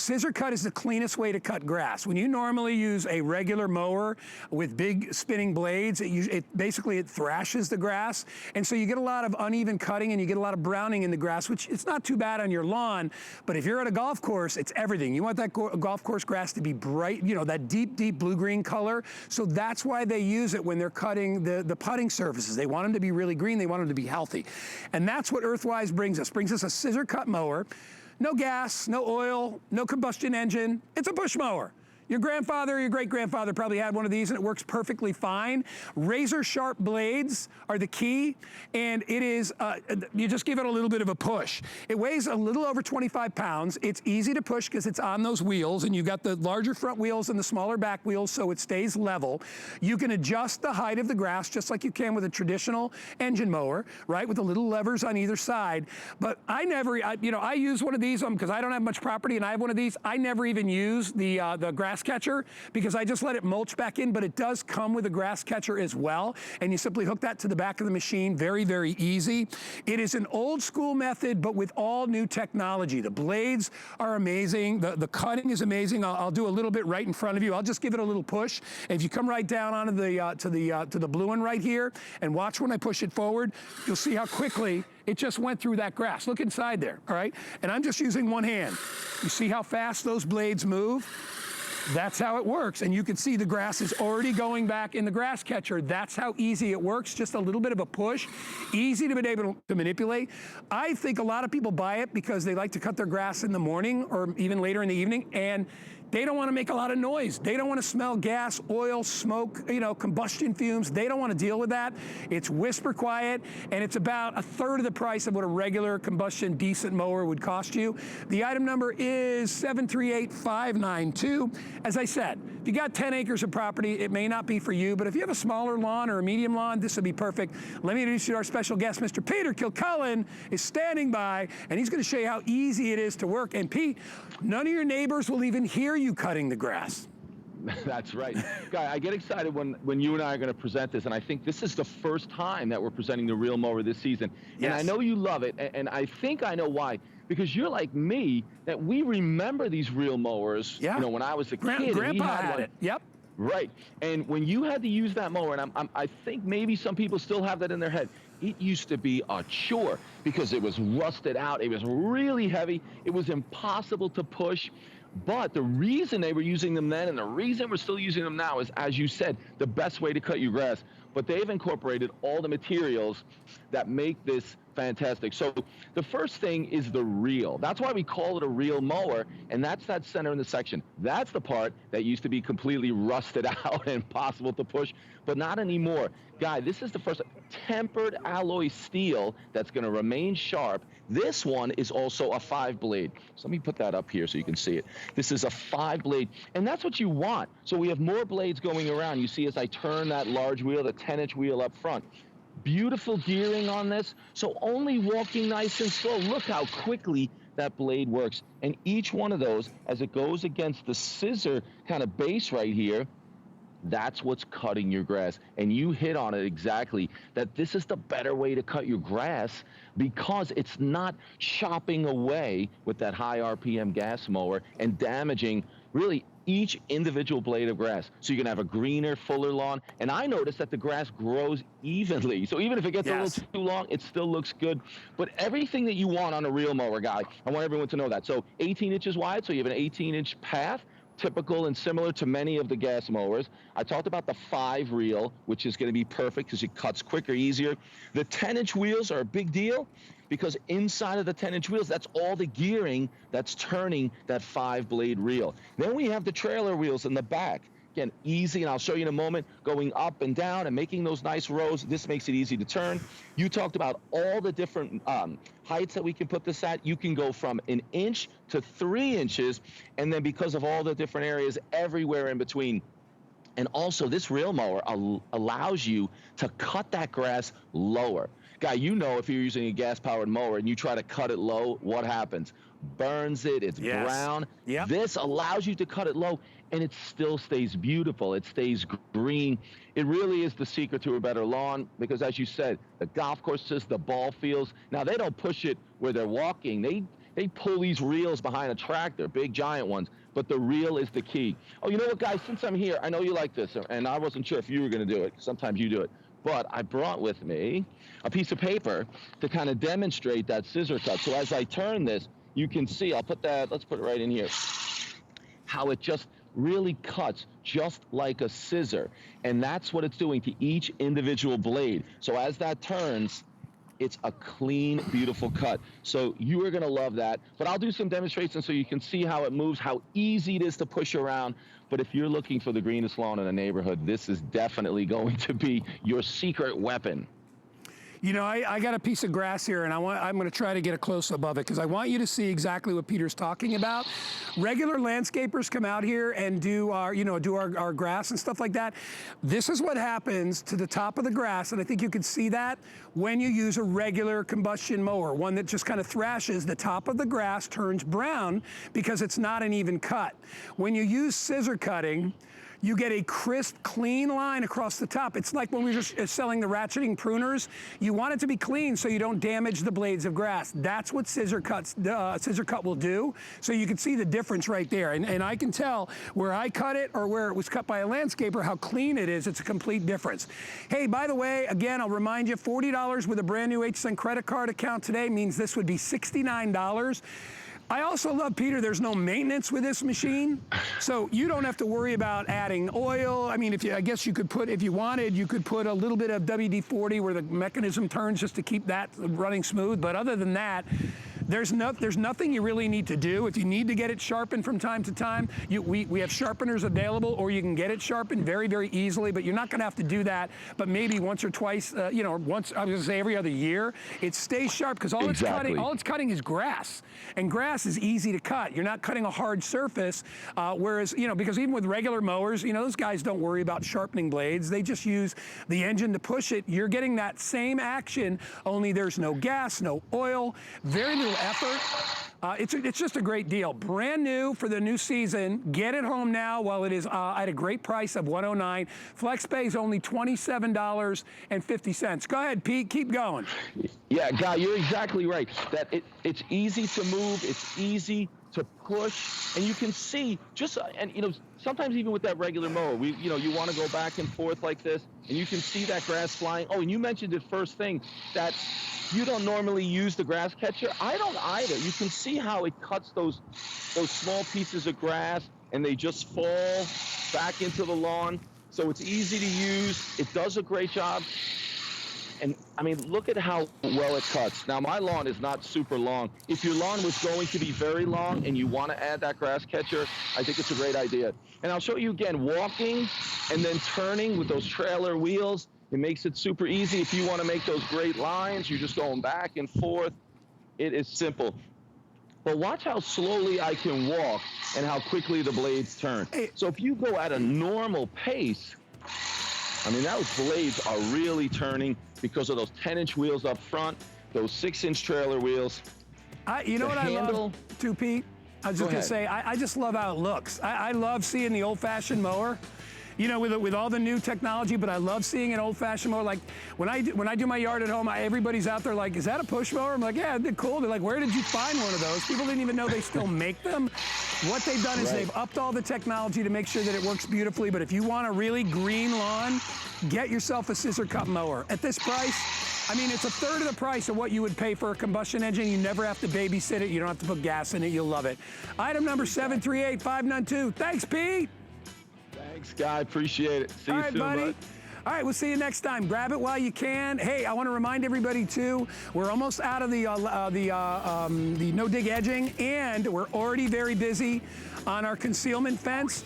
Scissor cut is the cleanest way to cut grass. When you normally use a regular mower with big spinning blades, it basically thrashes the grass, and so you get a lot of uneven cutting and you get a lot of browning in the grass, which it's not too bad on your lawn, but if you're at a golf course, it's everything. You want that golf course grass to be bright, you know, that deep, deep blue-green color, so that's why they use it when they're cutting the putting surfaces. They want them to be really green, they want them to be healthy. And that's what EARTHWISE brings us a scissor cut mower. No gas, no oil, no combustion engine. It's a push mower. Your grandfather or your great-grandfather probably had one of these and it works perfectly fine. Razor sharp blades are the key, and it is, you just give it a little bit of a push. It weighs a little over 25 pounds. It's easy to push because it's on those wheels, and you've got the larger front wheels and the smaller back wheels so it stays level. You can adjust the height of the grass just like you can with a traditional engine mower, right, with the little levers on either side. But I use one of these because I don't have much property and I have one of these. I never even use the grass catcher because I just let it mulch back in, but it does come with a grass catcher as well, and you simply hook that to the back of the machine. Very, very easy. It is an old school method, but with all new technology. The blades are amazing. The cutting is amazing. I'll do a little bit right in front of you. I'll just give it a little push. And if you come right down onto to the blue one right here and watch when I push it forward, you'll see how quickly it just went through that grass. Look inside there, all right? And I'm just using one hand. You see how fast those blades move? That's how it works, and you can see the grass is already going back in the grass catcher. That's how easy it works, just a little bit of a push, easy to be able to manipulate. I think a lot of people buy it because they like to cut their grass in the morning or even later in the evening, and they don't want to make a lot of noise. They don't want to smell gas, oil, smoke, combustion fumes. They don't want to deal with that. It's whisper quiet, and it's about 1/3 of the price of what a regular combustion decent mower would cost you. The item number is 738592. As I said, if you got 10 acres of property, it may not be for you, but if you have a smaller lawn or a medium lawn, this would be perfect. Let me introduce you to our special guest. Mr. Peter Kilcullen is standing by, and he's going to show you how easy it is to work. And Pete, none of your neighbors will even hear you cutting the grass. That's right. Guy, I get excited when you and I are going to present this, and I think this is the first time that we're presenting the real mower this season. Yes. And I know you love it, and I think I know why. Because you're like me, that we remember these real mowers, when I was a kid. Grandpa had it, yep. Right, and when you had to use that mower, and I think maybe some people still have that in their head, it used to be a chore because it was rusted out, it was really heavy, it was impossible to push. But the reason they were using them then and the reason we're still using them now is, as you said, the best way to cut your grass. But they've incorporated all the materials that make this fantastic. So the first thing is the reel. That's why we call it a reel mower, and that's that center in the section. That's the part that used to be completely rusted out and impossible to push, but not anymore. Guy, this is the first tempered alloy steel that's going to remain sharp. This one is also a 5-blade. So let me put that up here so you can see it. This is a 5-blade, and that's what you want. So we have more blades going around. You see as I turn that large wheel, the 10-inch wheel up front. Beautiful gearing on this, so only walking nice and slow. Look how quickly that blade works. And each one of those, as it goes against the scissor kind of base right here, that's what's cutting your grass. And you hit on it exactly, that this is the better way to cut your grass because it's not chopping away with that high RPM gas mower and damaging really each individual blade of grass. So you can have a greener, fuller lawn. And I noticed that the grass grows evenly. So even if it gets a little too long, it still looks good. But everything that you want on a reel mower, Guy, I want everyone to know that. So 18 inches wide, so you have an 18-inch path, typical and similar to many of the gas mowers. I talked about the 5 reel, which is going to be perfect because it cuts quicker, easier. The 10-inch wheels are a big deal because inside of the 10-inch wheels, that's all the gearing that's turning that 5-blade reel. Then we have the trailer wheels in the back. Again, easy, and I'll show you in a moment, going up and down and making those nice rows. This makes it easy to turn. You talked about all the different heights that we can put this at. You can go from 1 inch to 3 inches, and then because of all the different areas everywhere in between. And also, this reel mower allows you to cut that grass lower. Guy, you know if you're using a gas-powered mower and you try to cut it low, what happens? Burns it, it's brown. Yep. This allows you to cut it low, and it still stays beautiful. It stays green. It really is the secret to a better lawn because, as you said, the golf courses, the ball fields, now they don't push it where they're walking. They pull these reels behind a tractor, big giant ones, but the reel is the key. Oh, you know what, guys, since I'm here, I know you like this, and I wasn't sure if you were gonna do it. Sometimes you do it. But I brought with me a piece of paper to kind of demonstrate that scissor cut. So as I turn this, you can see, I'll put that, let's put it right in here, how it just really cuts just like a scissor. And that's what it's doing to each individual blade. So as that turns, it's a clean, beautiful cut. So you are gonna love that. But I'll do some demonstrations so you can see how it moves, how easy it is to push around. But if you're looking for the greenest lawn in the neighborhood, this is definitely going to be your secret weapon. You know, I got a piece of grass here, and I'm going to try to get a close above it because I want you to see exactly what Peter's talking about. Regular landscapers come out here and do our grass and stuff like that. This is what happens to the top of the grass, and I think you can see that when you use a regular combustion mower, one that just kind of thrashes. The top of the grass turns brown because it's not an even cut. When you use scissor cutting, you get a crisp, clean line across the top. It's like when we were selling the ratcheting pruners. You want it to be clean so you don't damage the blades of grass. That's what scissor cut will do. So you can see the difference right there. And I can tell where I cut it or where it was cut by a landscaper, how clean it is. It's a complete difference. Hey, by the way, again, I'll remind you, $40 with a brand new HSN credit card account today means this would be $69. I also love, Peter, there's no maintenance with this machine, so you don't have to worry about adding oil. I mean, I guess you could put, if you wanted, you could put a little bit of WD-40 where the mechanism turns just to keep that running smooth, but other than that, there's nothing you really need to do. If you need to get it sharpened from time to time, we have sharpeners available, or you can get it sharpened very, very easily, but you're not gonna have to do that, but maybe once or twice, once, I was gonna say every other year, it stays sharp because all it's cutting is grass, and grass is easy to cut. You're not cutting a hard surface, whereas, because even with regular mowers, those guys don't worry about sharpening blades. They just use the engine to push it. You're getting that same action, only there's no gas, no oil, very little effort. It's just a great deal. Brand new for the new season. Get it home now while it is at a great price of $109. FlexPay is only $27.50. Go ahead, Pete, keep going. Yeah, Guy, you're exactly right. That it's easy to move, it's easy to push, and you can see sometimes even with that regular mower, you want to go back and forth like this, and you can see that grass flying. Oh, and you mentioned it first thing that you don't normally use the grass catcher. I don't either. You can see how it cuts those small pieces of grass, and they just fall back into the lawn. So it's easy to use. It does a great job. And I mean, look at how well it cuts. Now, my lawn is not super long. If your lawn was going to be very long and you want to add that grass catcher, I think it's a great idea. And I'll show you again, walking and then turning with those trailer wheels. It makes it super easy. If you want to make those great lines, you're just going back and forth. It is simple. But watch how slowly I can walk and how quickly the blades turn. So if you go at a normal pace, I mean, those blades are really turning because of those 10-inch wheels up front, those 6-inch trailer wheels. You know what I love too, Pete? I was just going to say, I just love how it looks. I love seeing the old-fashioned mower, with all the new technology, but I love seeing an old-fashioned mower. Like, when I do my yard at home, everybody's out there like, is that a push mower? I'm like, yeah, they're cool. They're like, where did you find one of those? People didn't even know they still make them. What they've done is they've upped all the technology to make sure that it works beautifully, but if you want a really green lawn, get yourself a scissor cut mower. At this price, I mean, it's a third of the price of what you would pay for a combustion engine. You never have to babysit it. You don't have to put gas in it. You'll love it. Item number 738592. Thanks, Pete. Thanks, Guy. Appreciate it. See you soon, buddy. All right, we'll see you next time. Grab it while you can. Hey, I want to remind everybody, too, we're almost out of the no-dig edging, and we're already very busy on our concealment fence.